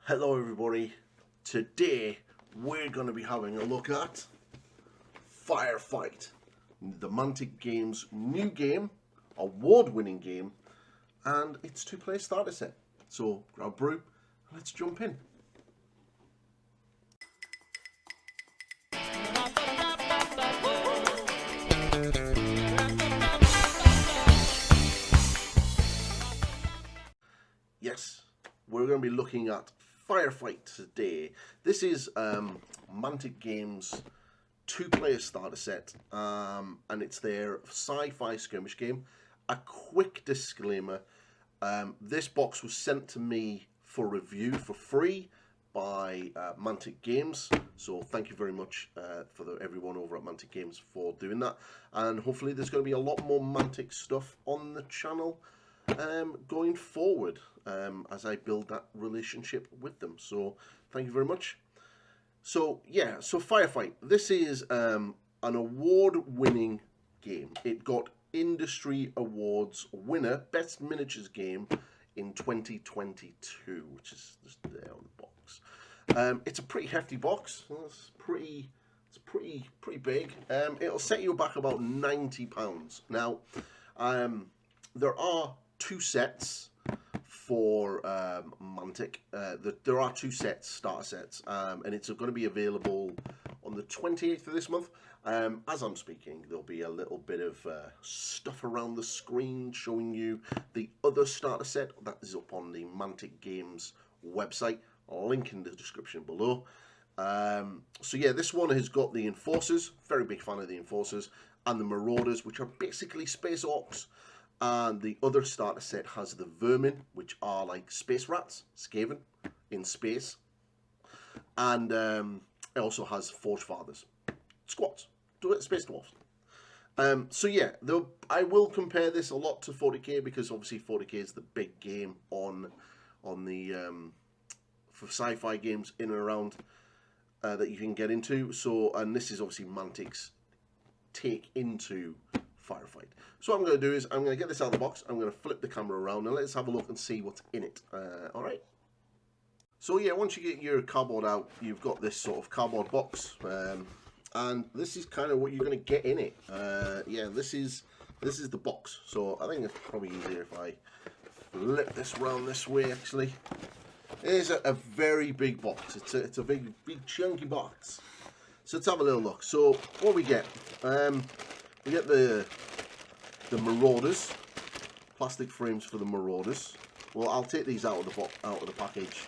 Hello everybody, today we're going to be having a look at Firefight, the Mantic Games new game, award-winning game, and it's two-player starter set. So grab brew, let's jump in. Yes, we're going to be looking at Firefight today. This is Mantic Games two-player starter set, and it's their sci-fi skirmish game. A quick disclaimer, this box was sent to me for review for free by Mantic Games, so thank you very much for everyone over at Mantic Games for doing that, and hopefully there's going to be a lot more Mantic stuff on the channel going forward as I build that relationship with them. So thank you very much. So yeah, so Firefight, this is an award-winning game. It got Industry Awards winner, Best Miniatures Game in 2022, which is just there on the box. It's a pretty hefty box. It's pretty big. It'll set you back about £90. Now, there are two sets for Mantic. There are two sets, starter sets, and it's going to be available on the 28th of this month. As I'm speaking, there'll be a little bit of stuff around the screen showing you the other starter set that is up on the Mantic Games website. Link in the description below. So yeah, this one has got the Enforcers, very big fan of the Enforcers, and the Marauders, which are basically Space Orcs. And the other starter set has the Vermin, which are like space rats, Skaven, in space. And it also has Forge Fathers, squats, space dwarfs. So yeah, I will compare this a lot to 40k because obviously 40k is the big game on the for sci-fi games in and around that you can get into. So, and this is obviously Mantic's take into Firefight. So what I'm going to do is I'm going to get this out of the box, I'm going to flip the camera around and let's have a look and see what's in it. Alright. So yeah, once you get your cardboard out, you've got this sort of cardboard box, and this is kind of what you're going to get in it. Yeah, this is the box. So I think it's probably easier if I flip this around this way actually. It is a very big box. It's a big chunky box. So let's have a little look. So what we get? We get the Marauders, plastic frames for the Marauders. Well, I'll take these out of the package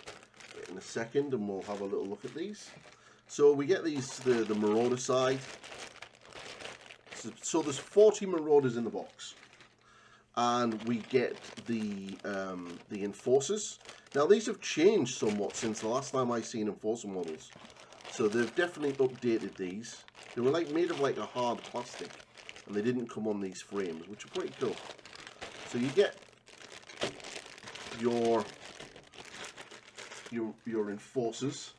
in a second, and we'll have a little look at these. So we get these the Marauder side. So there's 40 Marauders in the box, and we get the Enforcers. Now these have changed somewhat since the last time I seen Enforcer models. So they've definitely updated these. They were like made of like a hard plastic, and they didn't come on these frames, which are pretty cool. So you get your Enforcers.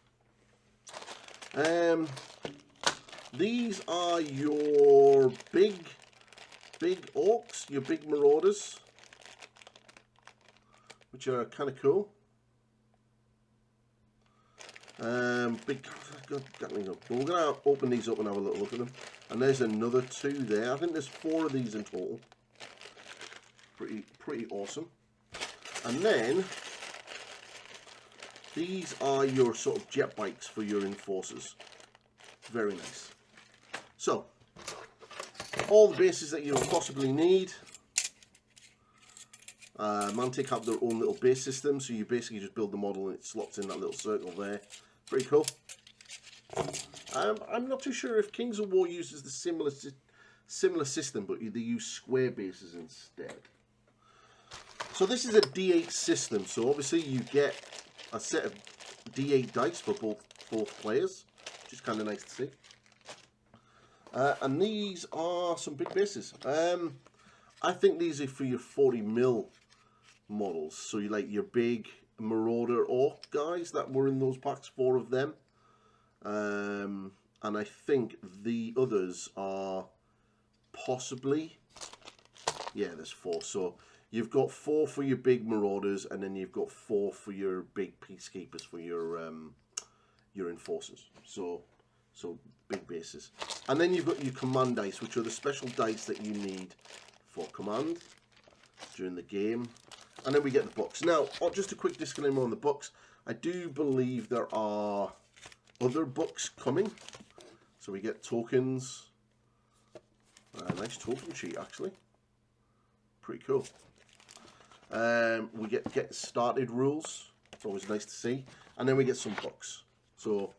These are your big orcs, your big Marauders, which are kind of cool. We're going to open these up and have a little look at them. And there's another two there. I think there's 4 of these in total. Pretty awesome. And then these are your sort of jet bikes for your Enforcers. Very nice. So all the bases that you'll possibly need. Mantic have their own little base system, so you basically just build the model and it slots in that little circle there. Pretty cool. I'm not too sure if Kings of War uses the similar system, but they use square bases instead. So this is a D8 system, so obviously you get a set of D8 dice for both players, which is kind of nice to see. And these are some big bases. I think these are for your 40mm models, so you like your big Marauder Orc guys that were in those packs, 4 of them. And I think the others are possibly, yeah, there's 4. So You've got 4 for your big marauders, and then you've got 4 for your big peacekeepers for your enforcers. So big bases. And then you've got your command dice, which are the special dice that you need for command during the game. And then we get the books. Now, just a quick disclaimer on the books. I do believe there are other books coming. So we get tokens. Nice token sheet, actually. Pretty cool. We get started rules. It's always nice to see. And then we get some books. So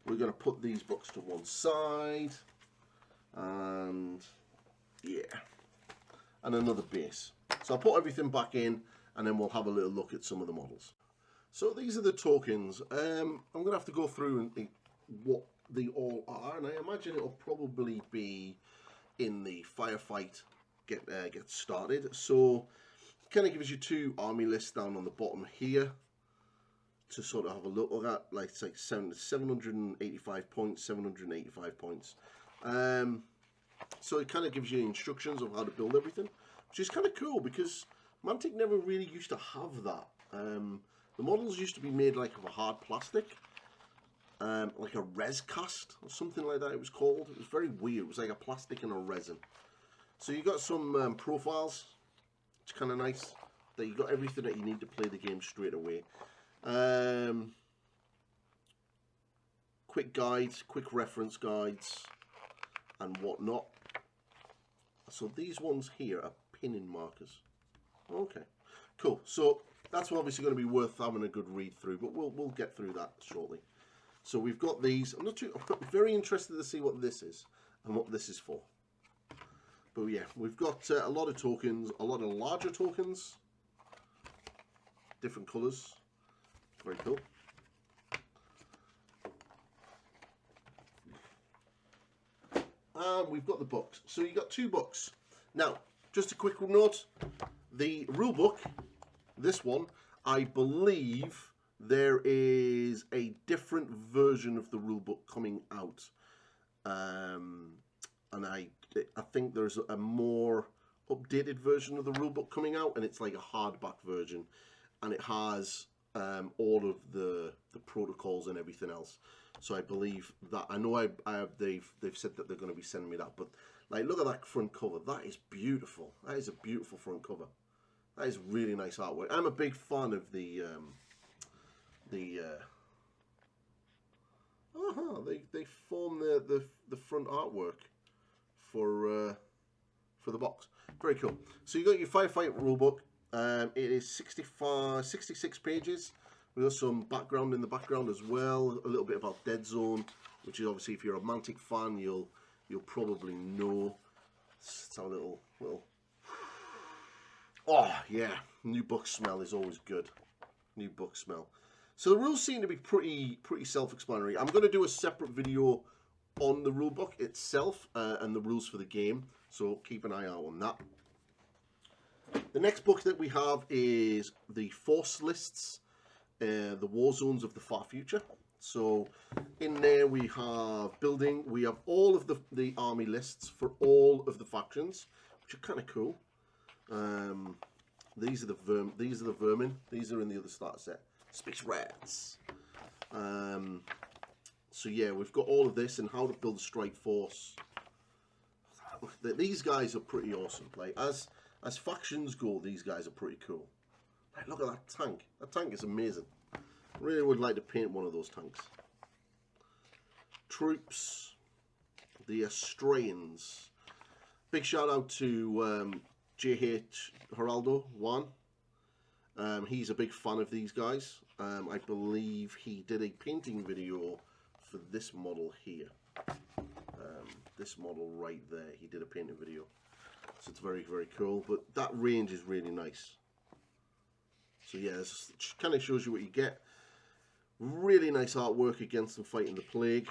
we're going to put these books to one side. And yeah. And another base. So I'll put everything back in, and then we'll have a little look at some of the models. So these are the tokens. I'm going to have to go through and think what they all are, and I imagine it'll probably be in the Firefight get started. So it kind of gives you 2 army lists down on the bottom here to sort of have a look at, like it's like 785 points, 785 points. So it kind of gives you instructions of how to build everything, which is kind of cool because Mantic never really used to have that. The models used to be made like of a hard plastic, like a res cast or something like that it was called. It was very weird. It was like a plastic and a resin. So you got some profiles, which is kind of nice, that you got everything that you need to play the game straight away. Quick guides, quick reference guides, and whatnot. So these ones here are pinning markers. Okay, cool. So that's obviously going to be worth having a good read through, but we'll get through that shortly. So we've got these. I'm very interested to see what this is and what this is for. But yeah, we've got a lot of tokens, a lot of larger tokens, different colours. Very cool. And we've got the books. So you got 2 books. Now, just a quick note. The rule book, this one, I believe there is a different version of the rule book coming out. And I think there's a more updated version of the rule book coming out, and it's like a hardback version. And it has all of the protocols and everything else. So I believe that, I know they've said that they're going to be sending me that, but like, look at that front cover. That is beautiful. That is a beautiful front cover. That is really nice artwork. I'm a big fan of they form the front artwork for the box. Very cool. So you got your Firefight rulebook. It is 66 pages. We've got some background in the background as well. A little bit about Dead Zone, which is obviously, if you're a Mantic fan, you'll probably know. Let's have a little. Oh yeah, new book smell is always good. New book smell. So the rules seem to be pretty self-explanatory. I'm going to do a separate video on the rulebook itself and the rules for the game. So keep an eye out on that. The next book that we have is the Force Lists, the War Zones of the Far Future. So in there we have building. We have all of the army lists for all of the factions, which are kind of cool. These are the vermin. These are in the other starter set. Space Rats. So yeah, we've got all of this and how to build a strike force. These guys are pretty awesome. Like as factions go, these guys are pretty cool. Like, look at that tank. That tank is amazing. I really would like to paint one of those tanks. Troops, the Australians. Big shout out to JH Geraldo 1. He's a big fan of these guys. I believe he did a painting video for this model here. This model right there. He did a painting video. So it's very, very cool. But that range is really nice. So yeah, this kind of shows you what you get. Really nice artwork against them fighting the plague.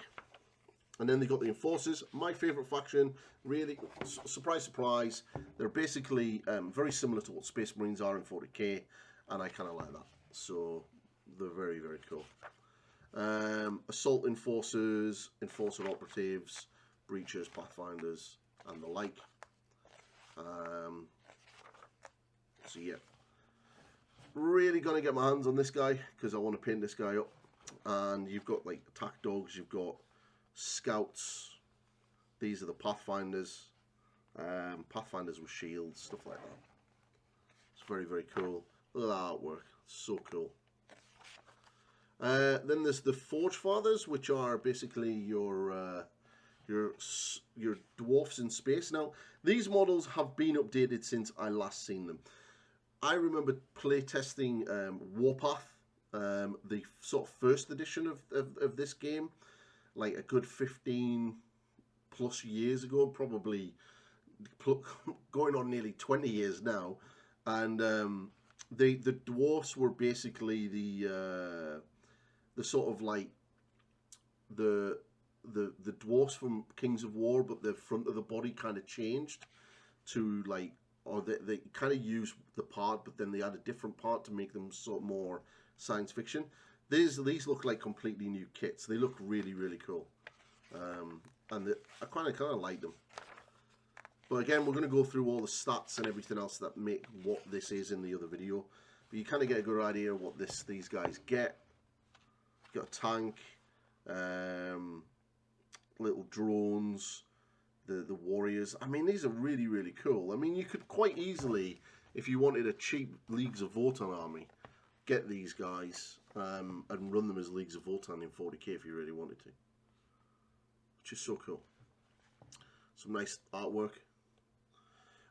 And then they got the Enforcers, my favourite faction. Really, surprise, surprise. They're basically very similar to what Space Marines are in 40k, and I kind of like that. So they're very, very cool. Assault Enforcers, Enforcer Operatives, Breachers, Pathfinders, and the like. So yeah, really gonna get my hands on this guy because I want to paint this guy up. And you've got like attack dogs, you've got scouts. These are the pathfinders, pathfinders with shields, stuff like that. It's very, very cool. Look at that artwork, it's so cool. Then there's the Forge Fathers, which are basically your dwarfs in space. Now, these models have been updated since I last seen them. I remember playtesting Warpath, the sort of first edition of this game, like a good 15 plus years ago, probably going on nearly 20 years now. And the dwarfs were basically the sort of like the dwarfs from Kings of War, but the front of the body kind of changed to like, or they kind of used the part, but then they had a different part to make them sort of more science fiction. These look like completely new kits. They look really, really cool, and I kind of like them. But again, we're going to go through all the stats and everything else that make what this is in the other video. But you kind of get a good idea of what these guys get. Got a tank, little drones, the warriors. I mean, these are really, really cool. I mean, you could quite easily, if you wanted a cheap Leagues of Votann army, get these guys and run them as Leagues of Votann in 40k if you really wanted to. Which is so cool. Some nice artwork.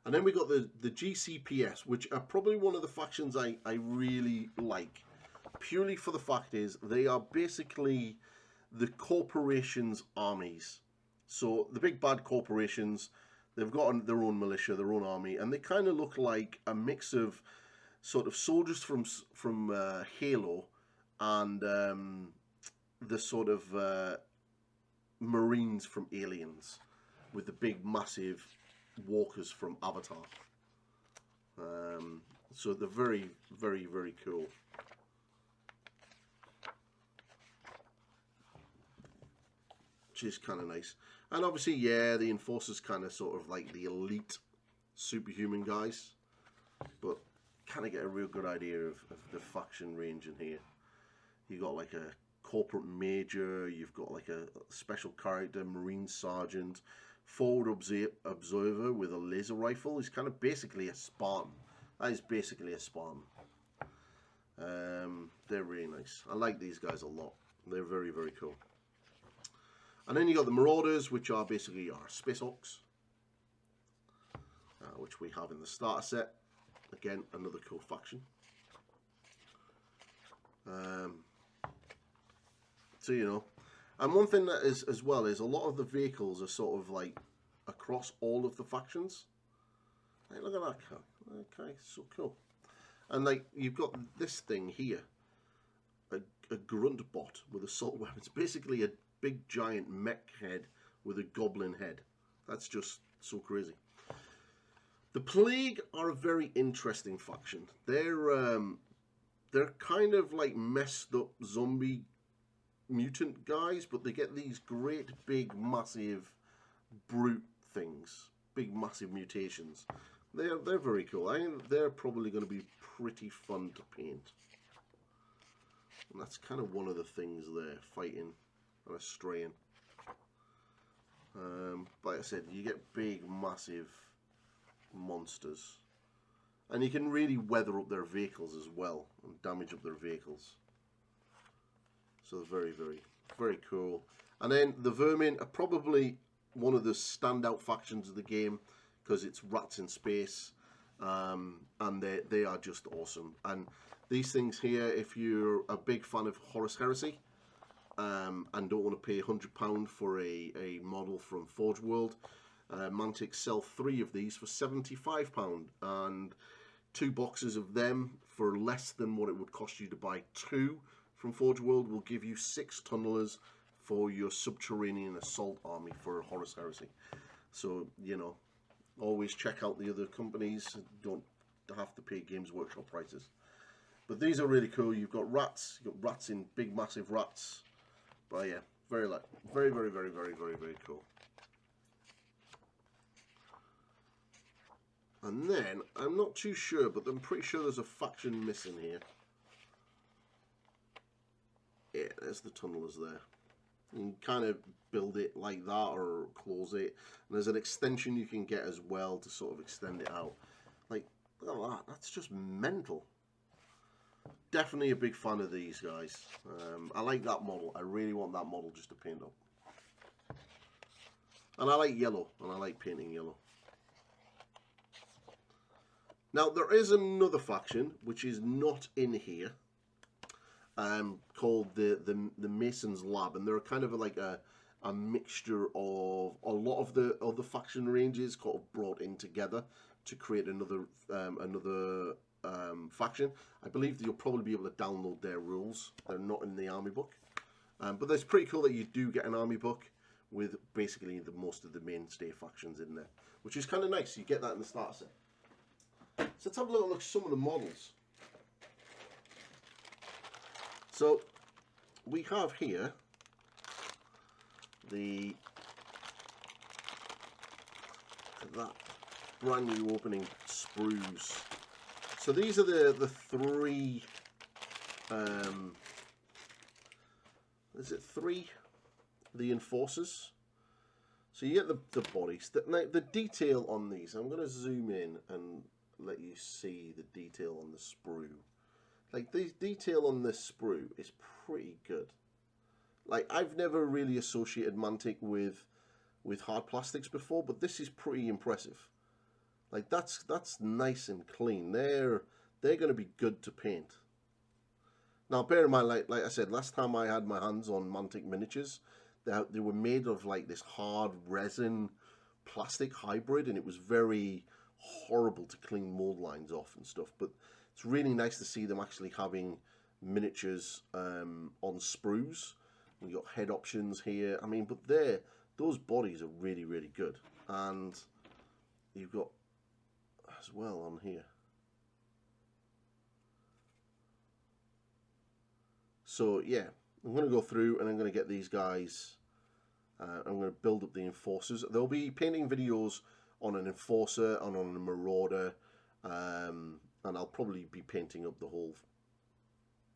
And then we got the GCPS, which are probably one of the factions I really like. Purely for the fact is they are basically the corporations' armies. So the big bad corporations, they've got their own militia, their own army, and they kind of look like a mix of sort of soldiers from Halo and the sort of Marines from Aliens, with the big massive walkers from Avatar. So they're very, very, very cool. Which is kind of nice. And obviously, yeah, the Enforcer's kind of sort of like the elite superhuman guys. But kind of get a real good idea of the faction range in here. You got like a corporate major, you've got like a special character, Marine Sergeant, forward observer with a laser rifle. He's kind of basically a Spartan. That is basically a Spartan. They're really nice. I like these guys a lot. They're very, very cool. And then you got the Marauders, which are basically our Space Hawks, which we have in the starter set. Again, another cool faction. So, you know. And one thing that is as well is a lot of the vehicles are sort of like across all of the factions. Hey, look at that car. Okay, so cool. And like you've got this thing here, a grunt bot with assault weapons. Basically a big giant mech head with a goblin head. That's just so crazy. The Plague are a very interesting faction. They're kind of like messed up zombie mutant guys, but they get these great big massive brute things, big massive mutations. They're very cool. I think they're probably going to be pretty fun to paint. And that's kind of one of the things there, fighting and a strain. Like I said, you get big massive monsters, and you can really weather up their vehicles as well and damage up their vehicles. So very, very, very cool. And then the Vermin are probably one of the standout factions of the game because it's rats in space, and they are just awesome. And these things here, if you're a big fan of Horus Heresy and don't want to pay £100 for a model from Forge World, Mantic sell 3 of these for £75, and 2 boxes of them for less than what it would cost you to buy 2 from Forge World will give you 6 tunnelers for your subterranean assault army for Horus Heresy. So, you know, always check out the other companies. Don't have to pay Games Workshop prices. But these are really cool. You've got rats. You've got rats in big, massive rats. But yeah, very, very, very, very, very, very, very cool. And then, I'm not too sure, but I'm pretty sure there's a faction missing here. Yeah, there's the tunnelers there. You can kind of build it like that or close it. And there's an extension you can get as well to sort of extend it out. Like, look at that. That's just mental. Definitely a big fan of these guys. I like that model. I really want that model just to paint up. And I like yellow, and I like painting yellow. Now, there is another faction, which is not in here, called the Mason's Lab. And they're kind of like a mixture of a lot of the other faction ranges kind of brought in together to create another faction. I believe that you'll probably be able to download their rules. They're not in the army book. But it's pretty cool that you do get an army book with basically most of the mainstay factions in there, which is kind of nice. You get that in the starter set. So let's have a look at some of the models. So we have here that brand new opening sprues. So these are the three. Is it three? The enforcers. So you get the bodies. Now the detail on these, I'm going to zoom in and let you see the detail on the sprue. Like the detail on this sprue is pretty good. Like I've never really associated Mantic with hard plastics before, but this is pretty impressive. Like that's nice and clean. They're going to be good to paint. Now bear in mind, like I said, last time I had my hands on Mantic miniatures, they were made of like this hard resin plastic hybrid, and it was very horrible to clean mold lines off and stuff. But it's really nice to see them actually having miniatures on sprues. You've got head options here. I mean, but those bodies are really, really good. And you've got as well on here. So yeah, I'm going to go through and I'm going to get these guys. I'm going to build up the enforcers. There'll be painting videos on an enforcer and on a marauder, and I'll probably be painting up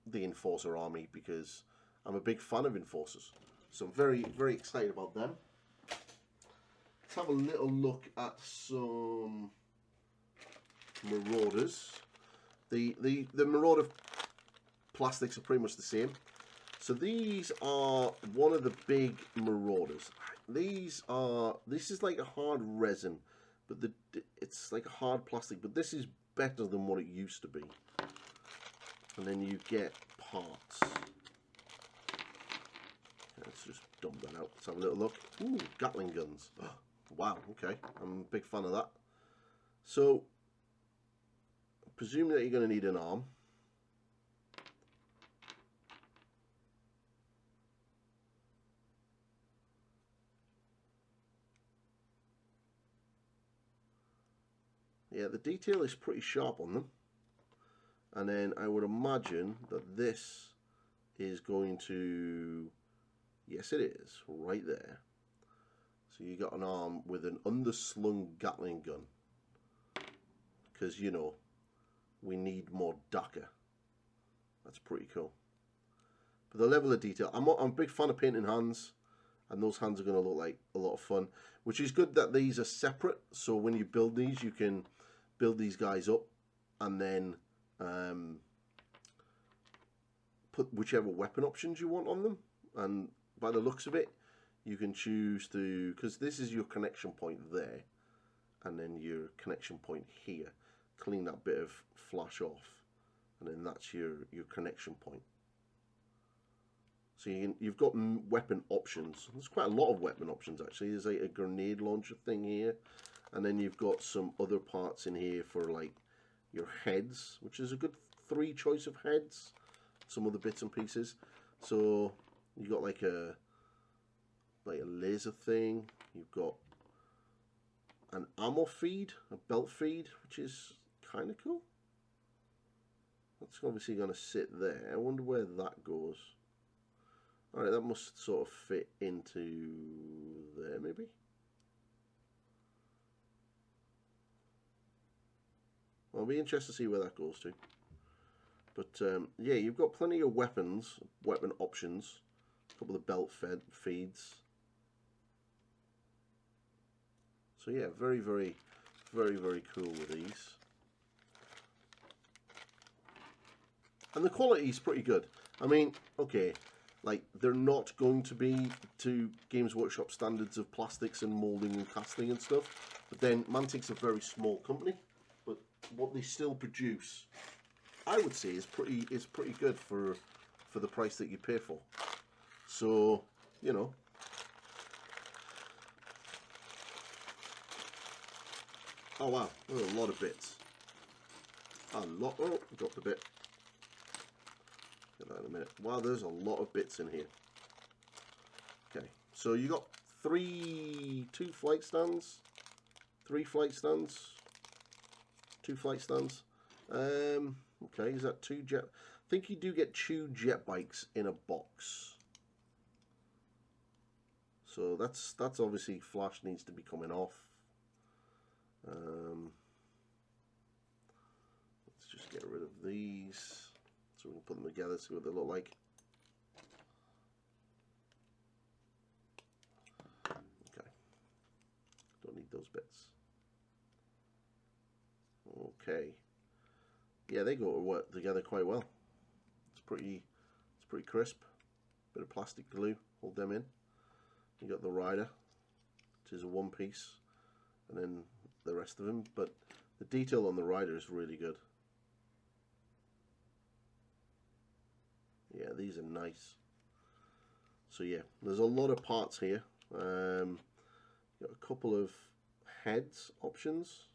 the enforcer army because I'm a big fan of enforcers. So I'm very, very excited about them. Let's have a little look at some marauders. The marauder plastics are pretty much the same. So these are one of the big marauders. This is like a hard resin, but it's like a hard plastic, but this is better than what it used to be. And then you get parts. Let's just dump that out. Let's have a little look. Ooh, Gatling guns. Wow, okay. I'm a big fan of that. So, presuming that you're going to need an arm. Yeah, the detail is pretty sharp on them. And then I would imagine that this is going to, yes it is, right there. So you got an arm with an underslung Gatling gun. Because, you know, we need more DACA. That's pretty cool. But the level of detail, I'm a big fan of painting hands. And those hands are going to look like a lot of fun. Which is good that these are separate. So when you build these, you can build these guys up. And then put whichever weapon options you want on them. And by the looks of it, you can choose to, because this is your connection point there, and then your connection point here. Clean that bit of flash off, and then that's your connection point. So you've got weapon options. There's quite a lot of weapon options actually. There's like a grenade launcher thing here, and then you've got some other parts in here for like your heads, which is a good 3 choice of heads. Some other bits and pieces. So you got like a laser thing. You've got an ammo feed, a belt feed, which is kind of cool. That's obviously going to sit there. I wonder where that goes. Alright, that must sort of fit into there maybe. I'll be interested to see where that goes to. But yeah, you've got plenty of weapon options. A couple of belt feeds. So yeah, very cool with these. And the quality is pretty good. I mean, okay, like they're not going to be to Games Workshop standards of plastics and moulding and casting and stuff. But then Mantic's a very small company, but what they still produce, I would say, is pretty good for the price that you pay for. So, you know. Oh wow, there's a lot of bits. A lot. Oh, dropped a bit. Get that in a minute. Wow, there's a lot of bits in here. Okay, so you got two flight stands, 3 flight stands, 2 flight stands. Okay, is that 2 jet? I think you do get 2 jet bikes in a box. So that's obviously flash needs to be coming off. Let's just get rid of these so we can put them together, see what they look like. Okay, don't need those bits. Okay, yeah, they go to work together quite well. It's pretty crisp. Bit of plastic glue, hold them in. You got the rider, which is a 1-piece, and then the rest of them. But the detail on the rider is really good. Yeah, these are nice. So yeah, there's a lot of parts here. Got a couple of heads options.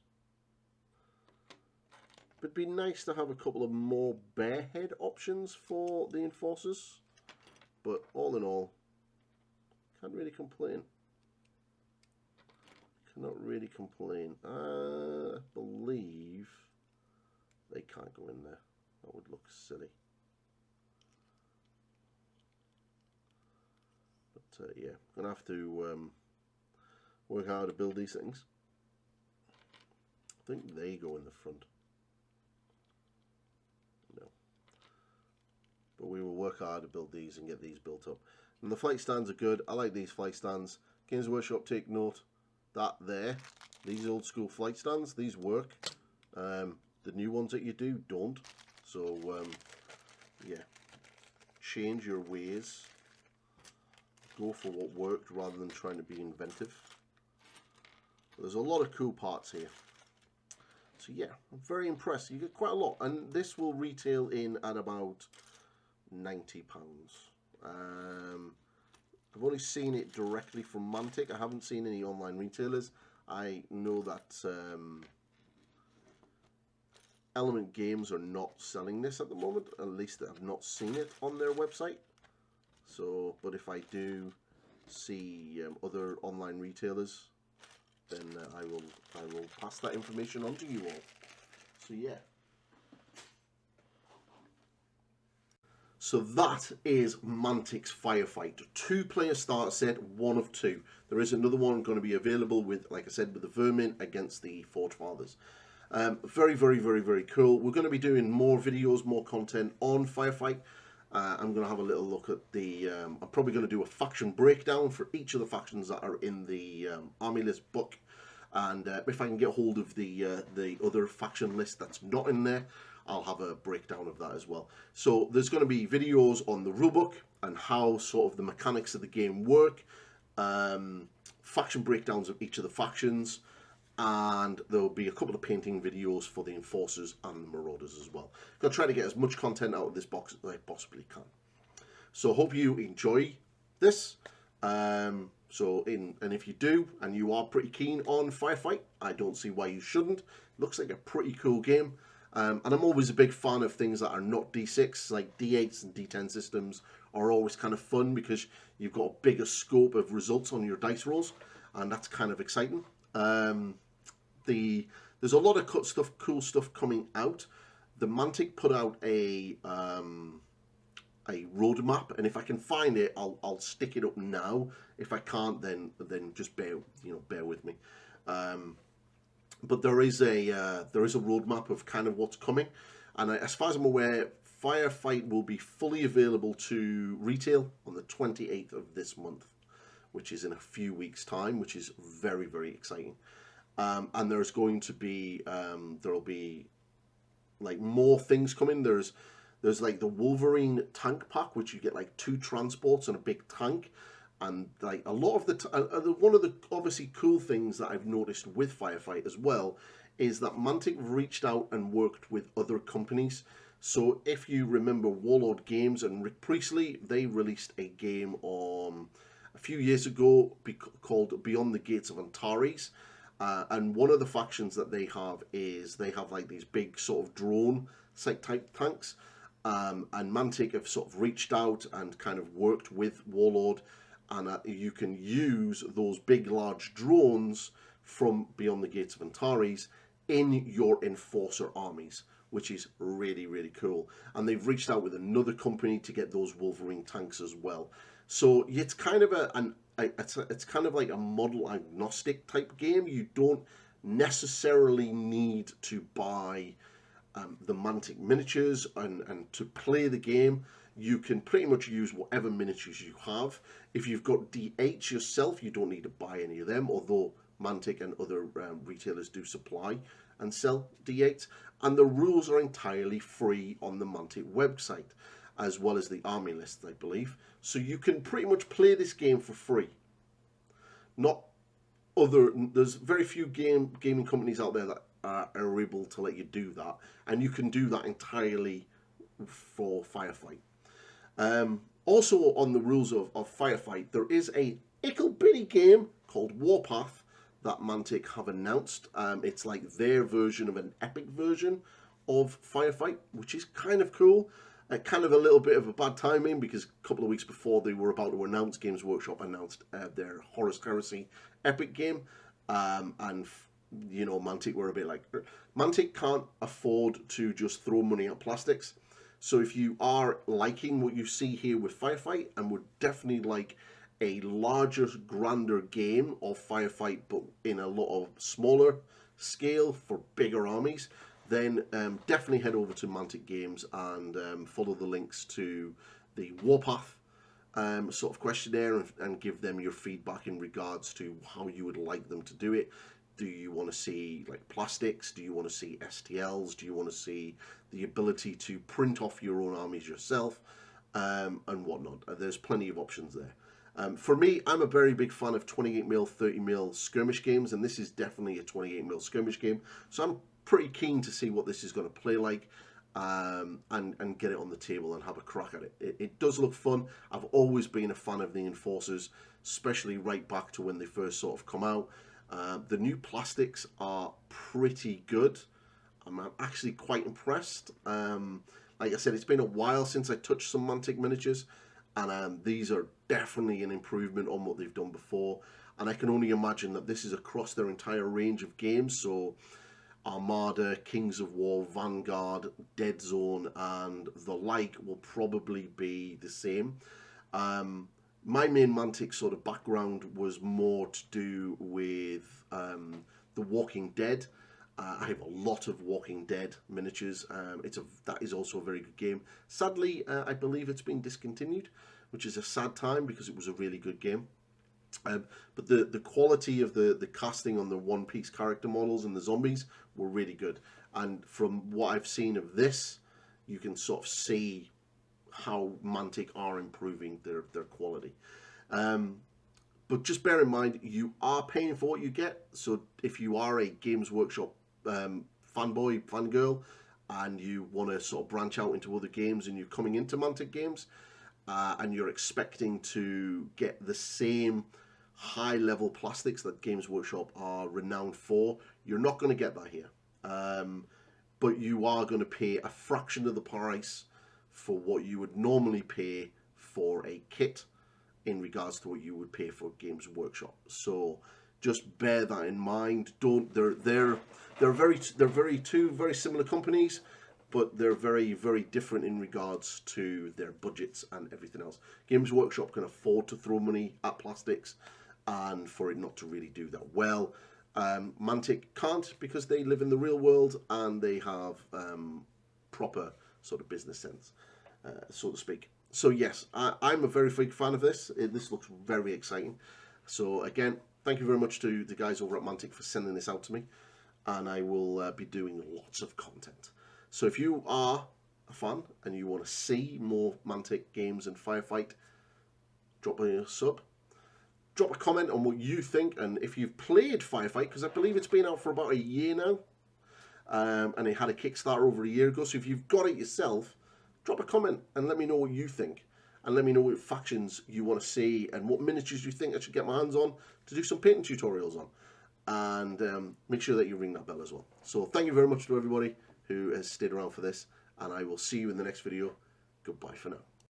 It'd be nice to have a couple of more bare head options for the Enforcers. But all in all, can't really complain. Cannot really complain. I believe they can't go in there. That would look silly. But yeah, gonna have to work out how to build these things. I think they go in the front. No. But we will work hard to build these and get these built up. And the flight stands are good. I like these flight stands. Games Workshop, take note that these old school flight stands, these work. The new ones that you do don't. So yeah, change your ways. Go for what worked rather than trying to be inventive. There's a lot of cool parts here. So yeah, I'm very impressed. You get quite a lot, and this will retail in at about £90. I've only seen it directly from Mantic. I haven't seen any online retailers. I know that Element Games are not selling this at the moment. At least I've not seen it on their website. So, but if I do see other online retailers, then I will pass that information on to you all. So yeah. So that is Mantic's Firefight. 2-player starter set, 1 of 2. There is another one going to be available with, like I said, with the Vermin against the Forge Fathers. Very cool. We're going to be doing more videos, more content on Firefight. I'm going to have a little look at the... I'm probably going to do a faction breakdown for each of the factions that are in the army list book. And if I can get hold of the other faction list that's not in there, I'll have a breakdown of that as well. So there's going to be videos on the rulebook and how sort of the mechanics of the game work, faction breakdowns of each of the factions, and there'll be a couple of painting videos for the Enforcers and the Marauders as well. I'm going to try to get as much content out of this box as I possibly can. So hope you enjoy this. And if you do, and you are pretty keen on Firefight, I don't see why you shouldn't. Looks like a pretty cool game. And I'm always a big fan of things that are not D6, like D8s and D10 systems are always kind of fun because you've got a bigger scope of results on your dice rolls, and that's kind of exciting. There's a lot of cool stuff coming out. The Mantic put out a roadmap, and if I can find it, I'll stick it up now. If I can't, then just bear with me. but there is a roadmap of kind of what's coming, and as far as I'm aware, Firefight will be fully available to retail on the 28th of this month, which is in a few weeks' time, which is very, very exciting. And there's going to be there'll be like more things coming. There's like the Wolverine tank pack, which you get like 2 transports and a big tank. And like a lot of one of the obviously cool things that I've noticed with Firefight as well is that Mantic reached out and worked with other companies. So if you remember Warlord Games and Rick Priestley, they released a game on a few years ago called Beyond the Gates of Antares. And one of the factions that they have is they have like these big sort of drone type tanks. And Mantic have sort of reached out and kind of worked with Warlord, and you can use those big, large drones from Beyond the Gates of Antares in your Enforcer armies, which is really, really cool. And they've reached out with another company to get those Wolverine tanks as well. So it's kind of it's kind of like a model agnostic type game. You don't necessarily need to buy the Mantic miniatures and to play the game. You can pretty much use whatever miniatures you have. If you've got D8s yourself, you don't need to buy any of them, although Mantic and other retailers do supply and sell D8s. And the rules are entirely free on the Mantic website, as well as the army list, I believe. So you can pretty much play this game for free. There's very few gaming companies out there that are able to let you do that, and you can do that entirely for Firefight. Also on the rules of Firefight, there is a ickle bitty game called Warpath that Mantic have announced. It's like their version of an epic version of Firefight, which is kind of cool. Kind of a little bit of a bad timing, because a couple of weeks before they were about to announce, Games Workshop announced their Horus Heresy epic game, and you know, Mantic were a bit like, Mantic can't afford to just throw money at plastics. So if you are liking what you see here with Firefight and would definitely like a larger, grander game of Firefight, but in a lot of smaller scale for bigger armies, then definitely head over to Mantic Games and follow the links to the Warpath sort of questionnaire and give them your feedback in regards to how you would like them to do it. Do you want to see like plastics? Do you want to see STLs? Do you want to see the ability to print off your own armies yourself, and whatnot? There's plenty of options there. For me, I'm a very big fan of 28mm, 30mm skirmish games, and this is definitely a 28mm skirmish game. So I'm pretty keen to see what this is going to play like, and get it on the table and have a crack at it. It does look fun. I've always been a fan of the Enforcers, especially right back to when they first sort of come out. The new plastics are pretty good. I'm actually quite impressed. Like I said, it's been a while since I touched some Mantic miniatures, and these are definitely an improvement on what they've done before. And I can only imagine that this is across their entire range of games. So Armada, Kings of War, Vanguard, Dead Zone, and the like will probably be the same. My main Mantic sort of background was more to do with The Walking Dead. I have a lot of Walking Dead miniatures. That is also a very good game. Sadly, I believe it's been discontinued, which is a sad time because it was a really good game. But the quality of the casting on the One Piece character models and the zombies were really good. And from what I've seen of this, you can sort of see how Mantic are improving their quality. But just bear in mind, you are paying for what you get. So if you are a Games Workshop fanboy, fangirl, and you want to sort of branch out into other games and you're coming into Mantic Games, and you're expecting to get the same high level plastics that Games Workshop are renowned for, you're not going to get that here. But you are going to pay a fraction of the price for what you would normally pay for a kit in regards to what you would pay for Games Workshop. So just bear that in mind. They're two very similar companies, but they're very, very different in regards to their budgets and everything else. Games Workshop can afford to throw money at plastics, and for it not to really do that well, Mantic can't, because they live in the real world and they have proper sort of business sense, so to speak. So yes, I'm a very big fan of this. This looks very exciting. So again, thank you very much to the guys over at Mantic for sending this out to me, and I will be doing lots of content. So if you are a fan and you want to see more Mantic Games and Firefight, drop a sub, drop a comment on what you think, and if you've played Firefight, because I believe it's been out for about a year now, and it had a Kickstarter over a year ago. So if you've got it yourself, drop a comment and let me know what you think, and let me know what factions you want to see and what miniatures you think I should get my hands on to do some painting tutorials on. And make sure that you ring that bell as well. So thank you very much to everybody who has stayed around for this, and I will see you in the next video. Goodbye for now.